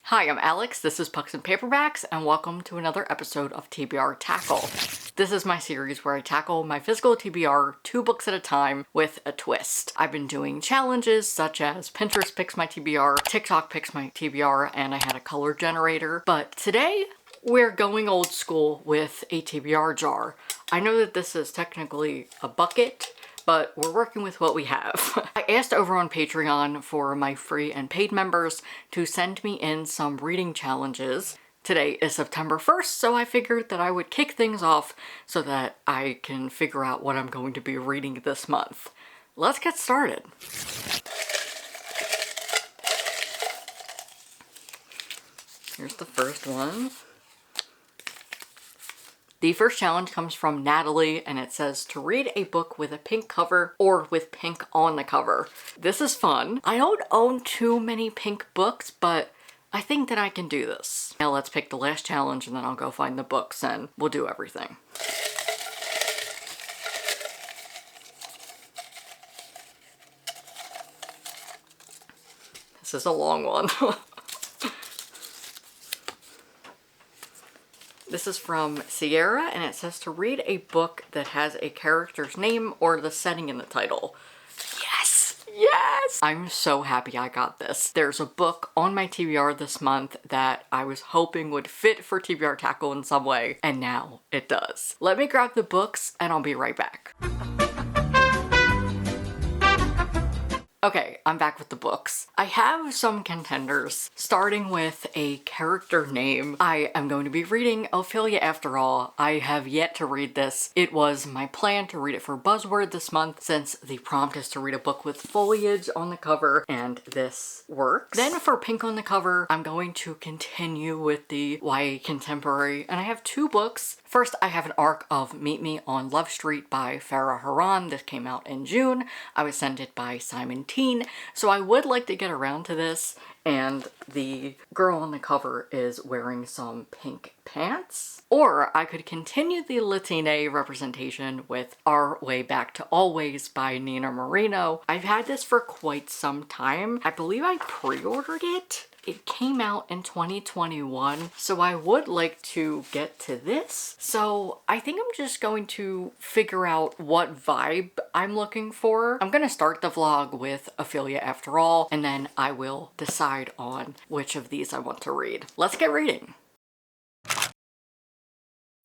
Hi, I'm Alex, this is Pucksandpaperbacks, and welcome to another episode of TBR Tackle. This is my series where I tackle my physical TBR 2 books at a time with a twist. I've been doing challenges such as Pinterest picks my TBR, TikTok picks my TBR, and I had a color generator. But today, we're going old school with a TBR jar. I know that this is technically a bucket, but we're working with what we have. I asked over on Patreon for my free and paid members to send me in some reading challenges. Today is September 1st, so I figured that I would kick things off so that I can figure out what I'm going to be reading this month. Let's get started. Here's the first one. The first challenge comes from Natalie, and it says to read a book with a pink cover or with pink on the cover. This is fun. I don't own too many pink books, but I think that I can do this. Now let's pick the last challenge and then I'll go find the books and we'll do everything. This is a long one. This is from Sierra, and it says to read a book that has a character's name or the setting in the title. Yes! Yes! I'm so happy I got this. There's a book on my TBR this month that I was hoping would fit for TBR Tackle in some way, and now it does. Let me grab the books, and I'll be right back. Okay, I'm back with the books. I have some contenders, starting with a character name. I am going to be reading Ophelia After All. I have yet to read this. It was my plan to read it for Buzzword this month since the prompt is to read a book with foliage on the cover, and this works. Then for pink on the cover, I'm going to continue with the YA contemporary, and I have two books. First, I have an arc of Meet Me on Love Street by Farah Haran. This came out in June. I was sent it by Simon Teen, so I would like to get around to this, and the girl on the cover is wearing some pink pants. Or I could continue the Latina representation with Our Way Back to Always by Nina Moreno. I've had this for quite some time. I believe I pre-ordered it. It came out in 2021, so I would like to get to this. So I think I'm just going to figure out what vibe I'm looking for. I'm gonna start the vlog with Ophelia After All, and then I will decide on which of these I want to read. Let's get reading.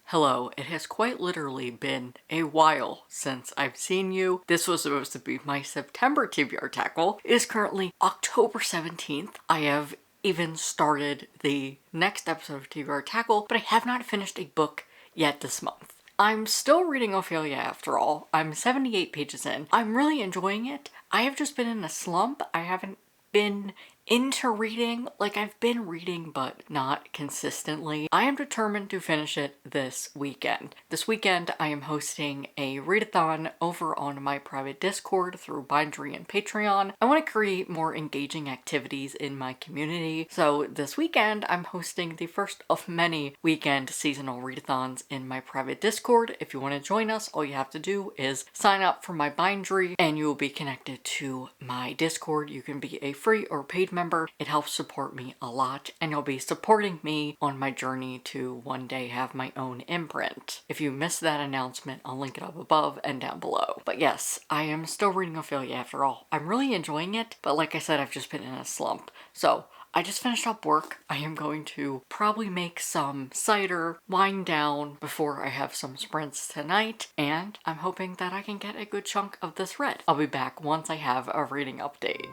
Hello, it has quite literally been a while since I've seen you. This was supposed to be my September TBR Tackle. It is currently October 17th. I have even started the next episode of TBR Tackle, but I have not finished a book yet this month. I'm still reading Ophelia After All. I'm 78 pages in. I'm really enjoying it. I have just been in a slump. I haven't been into reading. Like, I've been reading, but not consistently. I am determined to finish it this weekend. This weekend, I am hosting a readathon over on my private Discord through Bindery and Patreon. I want to create more engaging activities in my community, so this weekend, I'm hosting the first of many weekend seasonal readathons in my private Discord. If you want to join us, all you have to do is sign up for my Bindery, and you will be connected to my Discord. You can be a free or paid member. It helps support me a lot, and you'll be supporting me on my journey to one day have my own imprint. If you missed that announcement, I'll link it up above and down below. But yes, I am still reading Ophelia After All. I'm really enjoying it, but like I said, I've just been in a slump. So I just finished up work. I am going to probably make some cider, wind down before I have some sprints tonight, and I'm hoping that I can get a good chunk of this read. I'll be back once I have a reading update.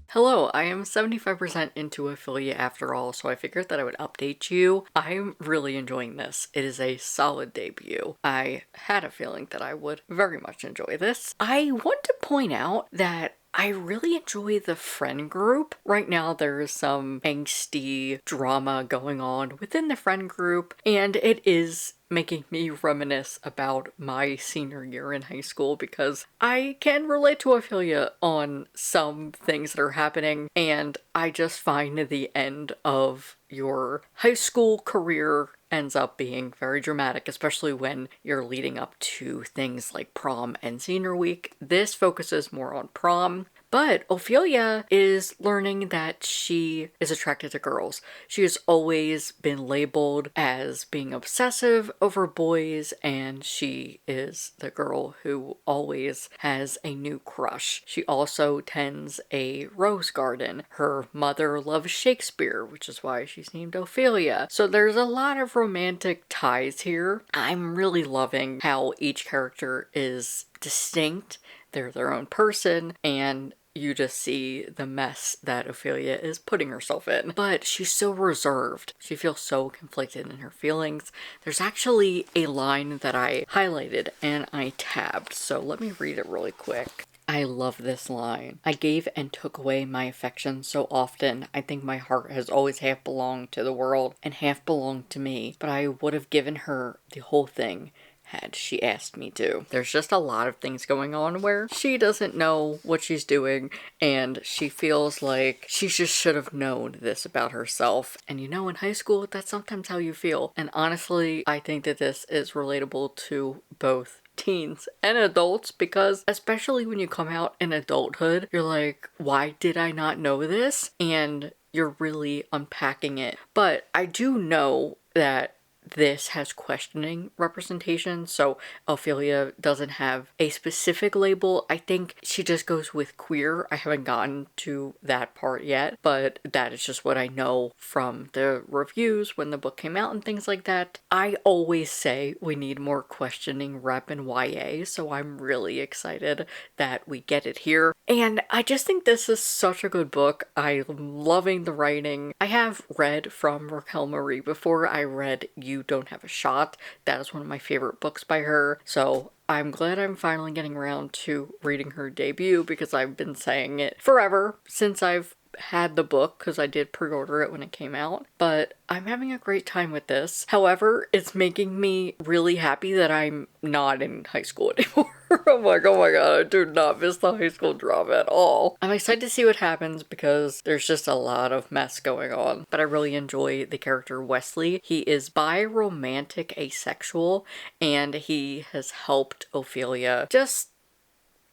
Hello, I am 75% into Ophelia After All, so I figured that I would update you. I'm really enjoying this. It is a solid debut. I had a feeling that I would very much enjoy this. I want to point out that I really enjoy the friend group. Right now there is some angsty drama going on within the friend group, and it is making me reminisce about my senior year in high school because I can relate to Ophelia on some things that are happening, and I just find the end of your high school career ends up being very dramatic, especially when you're leading up to things like prom and senior week. This focuses more on prom. But Ophelia is learning that she is attracted to girls. She has always been labeled as being obsessive over boys, and she is the girl who always has a new crush. She also tends a rose garden. Her mother loves Shakespeare, which is why she's named Ophelia. So there's a lot of romantic ties here. I'm really loving how each character is distinct. They're their own person, and you just see the mess that Ophelia is putting herself in. But she's so reserved. She feels so conflicted in her feelings. There's actually a line that I highlighted and I tabbed, so let me read it really quick. I love this line. I gave and took away my affection so often. I think my heart has always half belonged to the world and half belonged to me, but I would have given her the whole thing had she asked me to. There's just a lot of things going on where she doesn't know what she's doing, and she feels like she just should have known this about herself. And you know, in high school, that's sometimes how you feel. And honestly, I think that this is relatable to both teens and adults, because especially when you come out in adulthood, you're like, why did I not know this? And you're really unpacking it. But I do know that this has questioning representation, so Ophelia doesn't have a specific label. I think she just goes with queer. I haven't gotten to that part yet, but that is just what I know from the reviews when the book came out and things like that. I always say we need more questioning rep in YA, so I'm really excited that we get it here. And I just think this is such a good book. I'm loving the writing. I have read from Raquel Marie before. I read You Don't Have a Shot. That is one of my favorite books by her. So I'm glad I'm finally getting around to reading her debut, because I've been saying it forever since I've had the book, because I did pre-order it when it came out. But I'm having a great time with this. However, it's making me really happy that I'm not in high school anymore. I'm like, oh my god, I do not miss the high school drama at all. I'm excited to see what happens because there's just a lot of mess going on. But I really enjoy the character Wesley. He is bi-romantic asexual, and he has helped Ophelia just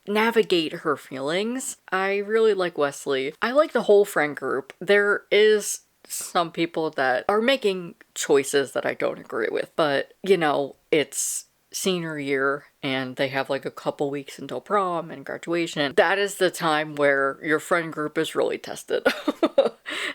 navigate her feelings. I really like Wesley. I like the whole friend group. There is some people that are making choices that I don't agree with, but you know, it's senior year and they have like a couple weeks until prom and graduation. That is the time where your friend group is really tested.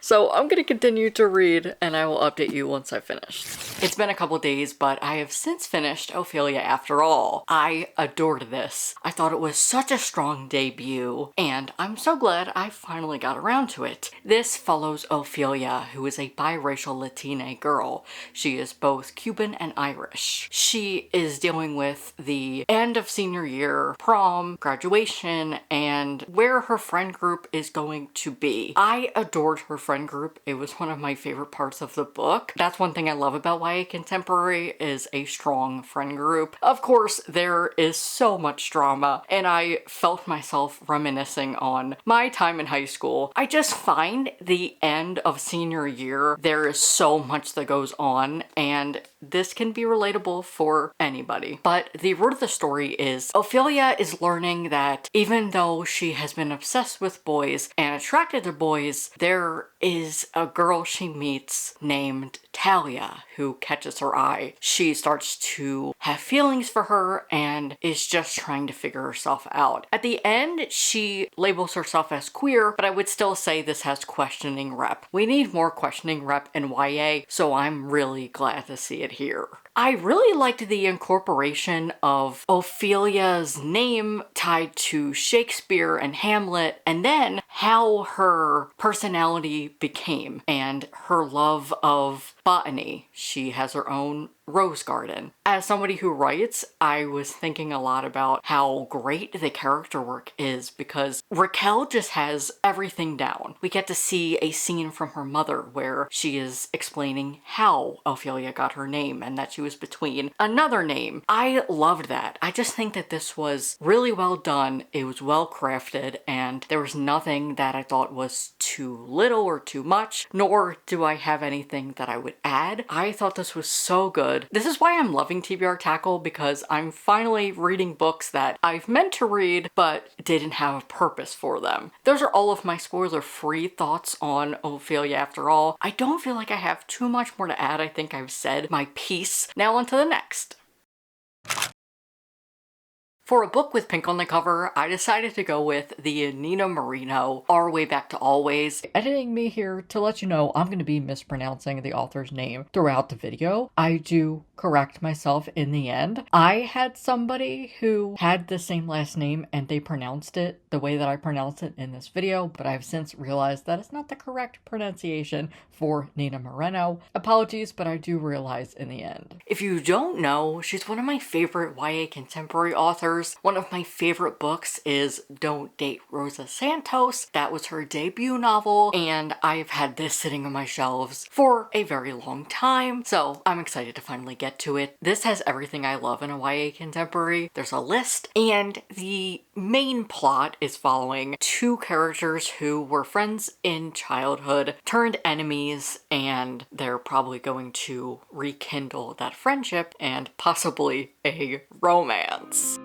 So I'm gonna continue to read and I will update you once I've finished. It's been a couple days, but I have since finished Ophelia After All. I adored this. I thought it was such a strong debut, and I'm so glad I finally got around to it. This follows Ophelia, who is a biracial Latina girl. She is both Cuban and Irish. She is dealing with the end of senior year, prom, graduation, and where her friend group is going to be. I adored her friend group. It was one of my favorite parts of the book. That's one thing I love about YA contemporary, is a strong friend group. Of course, there is so much drama, and I felt myself reminiscing on my time in high school. I just find the end of senior year, there is so much that goes on, and this can be relatable for anybody. But the root of the story is Ophelia is learning that even though she has been obsessed with boys and attracted to boys, there is a girl she meets named Talia who catches her eye. She starts to have feelings for her and is just trying to figure herself out. At the end, she labels herself as queer, but I would still say this has questioning rep. We need more questioning rep in YA, so I'm really glad to see it here. I really liked the incorporation of Ophelia's name tied to Shakespeare and Hamlet, and then how her personality became and her love of botany. She has her own Rose Garden. As somebody who writes, I was thinking a lot about how great the character work is because Raquel just has everything down. We get to see a scene from her mother where she is explaining how Ophelia got her name and that she was between another name. I loved that. I just think that this was really well done. It was well crafted and there was nothing that I thought was too little or too much, nor do I have anything that I would add. I thought this was so good. This is why I'm loving TBR Tackle, because I'm finally reading books that I've meant to read but didn't have a purpose for them. Those are all of my spoiler-free thoughts on Ophelia After All. I don't feel like I have too much more to add. I think I've said my piece. Now on to the next. For a book with pink on the cover, I decided to go with the Nina Moreno, Our Way Back to Always. Editing me here to let you know I'm going to be mispronouncing the author's name throughout the video. I do correct myself in the end. I had somebody who had the same last name and they pronounced it the way that I pronounced it in this video, but I've since realized that it's not the correct pronunciation for Nina Moreno. Apologies, but I do realize in the end. If you don't know, she's one of my favorite YA contemporary authors. One of my favorite books is Don't Date Rosa Santos. That was her debut novel, and I've had this sitting on my shelves for a very long time, so I'm excited to finally get to it. This has everything I love in a YA contemporary. There's a list, and the main plot is following two characters who were friends in childhood, turned enemies, and they're probably going to rekindle that friendship and possibly a romance.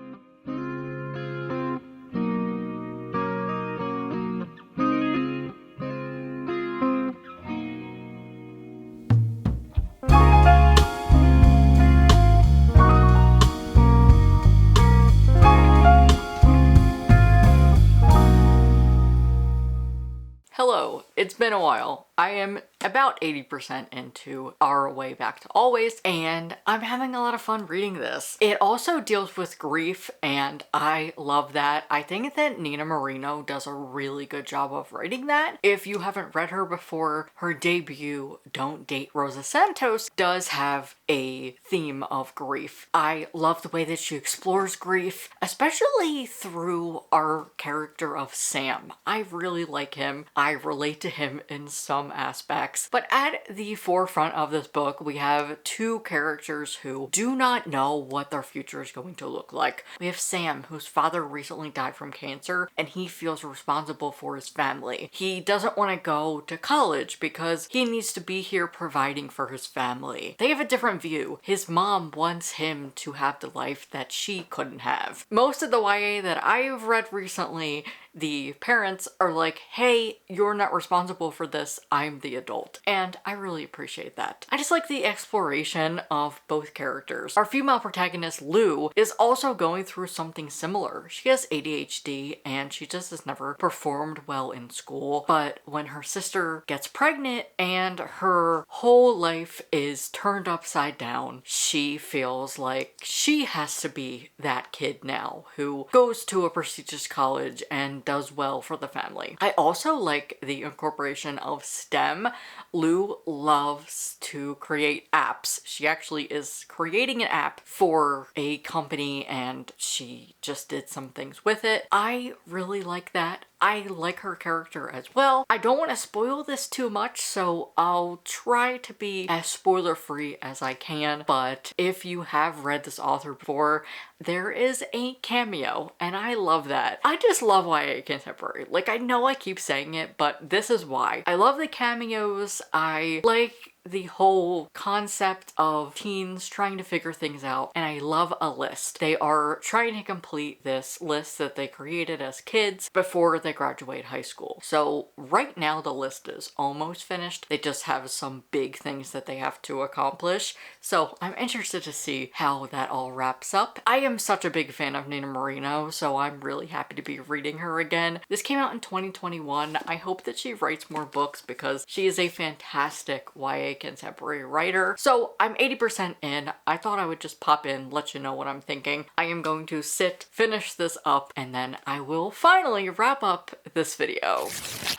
Hello, it's been a while. I am about 80% into Our Way Back to Always, and I'm having a lot of fun reading this. It also deals with grief, and I love that. I think that Nina Moreno does a really good job of writing that. If you haven't read her before, her debut, Don't Date Rosa Santos, does have a theme of grief. I love the way that she explores grief, especially through our character of Sam. I really like him. I relate to him in some aspects. But at the forefront of this book, we have two characters who do not know what their future is going to look like. We have Sam, whose father recently died from cancer, and he feels responsible for his family. He doesn't want to go to college because he needs to be here providing for his family. They have a different view. His mom wants him to have the life that she couldn't have. Most of the YA that I've read recently, the parents are like, hey, you're not responsible for this, I'm the adult. And I really appreciate that. I just like the exploration of both characters. Our female protagonist, Lou, is also going through something similar. She has ADHD and she just has never performed well in school. But when her sister gets pregnant and her whole life is turned upside down, she feels like she has to be that kid now who goes to a prestigious college and does well for the family. I also like the incorporation of STEM. Lou loves to create apps. She actually is creating an app for a company and she just did some things with it. I really like that. I like her character as well. I don't want to spoil this too much, so I'll try to be as spoiler-free as I can, but if you have read this author before, there is a cameo, and I love that. I just love YA contemporary. Like, I know I keep saying it, but this is why. I love the cameos. I like the whole concept of teens trying to figure things out, and I love a list. They are trying to complete this list that they created as kids before they graduate high school. So right now the list is almost finished. They just have some big things that they have to accomplish. So I'm interested to see how that all wraps up. I am such a big fan of Nina Moreno, so I'm really happy to be reading her again. This came out in 2021. I hope that she writes more books because she is a fantastic YA contemporary writer. So I'm 80% in. I thought I would just pop in, let you know what I'm thinking. I am going to finish this up, and then I will finally wrap up this video.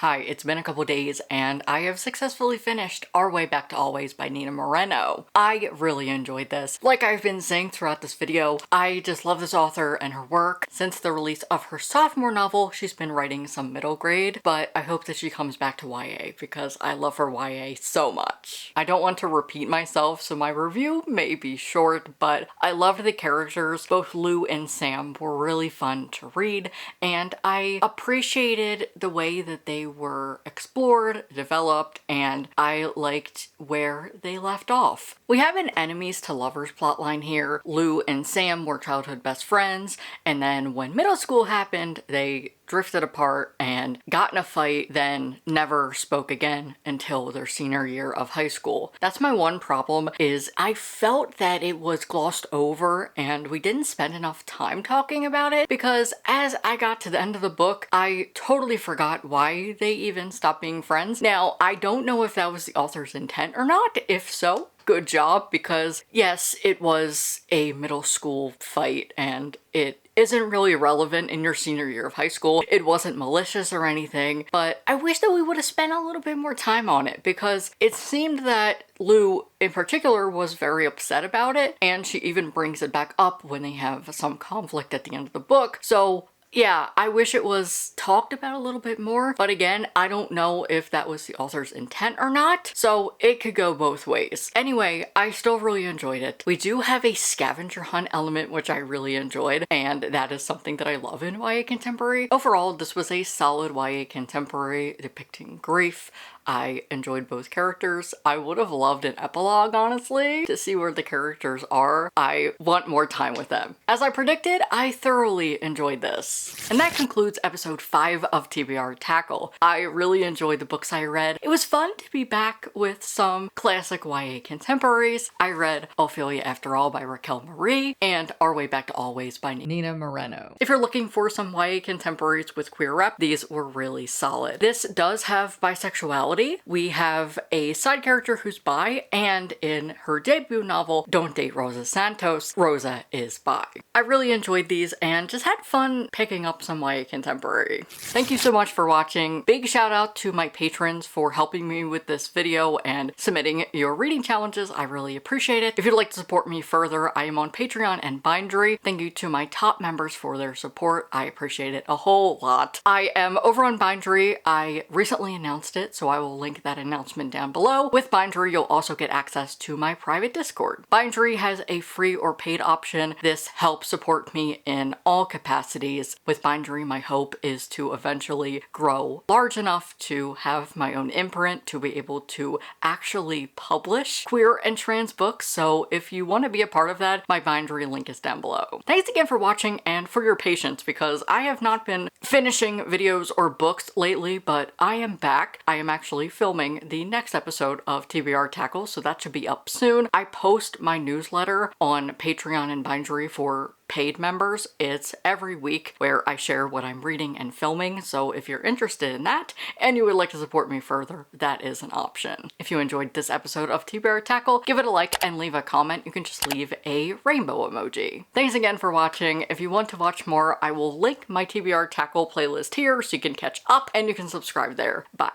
Hi, it's been a couple days and I have successfully finished Our Way Back to Always by Nina Moreno. I really enjoyed this. Like I've been saying throughout this video, I just love this author and her work. Since the release of her sophomore novel, she's been writing some middle grade, but I hope that she comes back to YA because I love her YA so much. I don't want to repeat myself, so my review may be short, but I loved the characters. Both Lou and Sam were really fun to read, and I appreciated the way that they were explored, developed, and I liked where they left off. We have an enemies to lovers plotline here. Lou and Sam were childhood best friends, and then when middle school happened, they drifted apart and got in a fight, then never spoke again until their senior year of high school. That's my one problem, is I felt that it was glossed over and we didn't spend enough time talking about it, because as I got to the end of the book, I totally forgot why they even stopped being friends. Now, I don't know if that was the author's intent or not. If so, good job, because yes, it was a middle school fight and it isn't really relevant in your senior year of high school. It wasn't malicious or anything, but I wish that we would have spent a little bit more time on it, because it seemed that Lou in particular was very upset about it, and she even brings it back up when they have some conflict at the end of the book. So yeah, I wish it was talked about a little bit more, but again, I don't know if that was the author's intent or not, so it could go both ways. Anyway, I still really enjoyed it. We do have a scavenger hunt element, which I really enjoyed, and that is something that I love in YA contemporary. Overall, this was a solid YA contemporary depicting grief. I enjoyed both characters. I would have loved an epilogue, honestly, to see where the characters are. I want more time with them. As I predicted, I thoroughly enjoyed this. And that concludes episode 5 of TBR Tackle. I really enjoyed the books I read. It was fun to be back with some classic YA contemporaries. I read Ophelia After All by Raquel Marie and Our Way Back to Always by Nina Moreno. If you're looking for some YA contemporaries with queer rep, these were really solid. This does have bisexuality. We have a side character who's bi, and in her debut novel, Don't Date Rosa Santos, Rosa is bi. I really enjoyed these and just had fun picking up some YA contemporary. Thank you so much for watching. Big shout out to my patrons for helping me with this video and submitting your reading challenges. I really appreciate it. If you'd like to support me further, I am on Patreon and Bindery. Thank you to my top members for their support. I appreciate it a whole lot. I am over on Bindery. I recently announced it, so I will link that announcement down below. With Bindery, you'll also get access to my private Discord. Bindery has a free or paid option. This helps support me in all capacities. With Bindery, my hope is to eventually grow large enough to have my own imprint, to be able to actually publish queer and trans books. So if you want to be a part of that, my Bindery link is down below. Thanks again for watching and for your patience, because I have not been finishing videos or books lately, but I am back. I am actually filming the next episode of TBR Tackle, so that should be up soon. I post my newsletter on Patreon and Bindery for paid members. It's every week where I share what I'm reading and filming, so if you're interested in that and you would like to support me further, that is an option. If you enjoyed this episode of TBR Tackle, give it a like and leave a comment. You can just leave a rainbow emoji. Thanks again for watching. If you want to watch more, I will link my TBR Tackle playlist here so you can catch up and you can subscribe there. Bye.